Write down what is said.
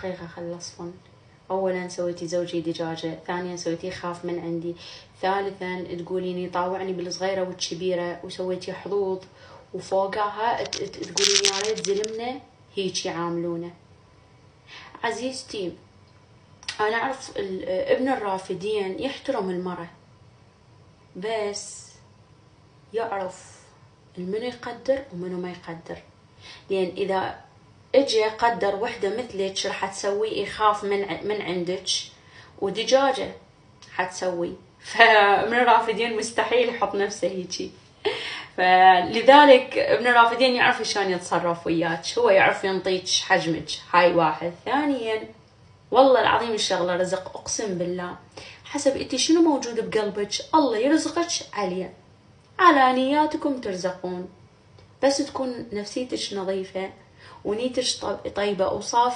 دقيقة خلصفن. أولا سويتي زوجي دجاجة، ثانيا سويتي يخاف من عندي، ثالثا تقوليني طاوعني بالصغيرة والكبيرة، وسويتي حظوظ، وفوقها تقوليني يا ريت زلمنا هيك يعاملونه. عزيزتي أنا أعرف ابن الرافدين يحترم المرأة، بس يعرف منو يقدر ومنو ما يقدر. لأن إذا اجي قدر وحدة مثلك راح تسوي يخاف من عندك، ودجاجة حتسوي. فابن الرافدين مستحيل يحط نفسه هيجي. فلذلك ابن الرافدين يعرف شلون يتصرف وياك، هو يعرف ينطيك حجمك. هاي واحد. ثانيا والله العظيم الشغلة رزق، اقسم بالله حسب انتي شنو موجود بقلبك الله يرزقك عليه. على نياتكم ترزقون، بس تكون نفسيتك نظيفة ونيتك طيبة وصافية.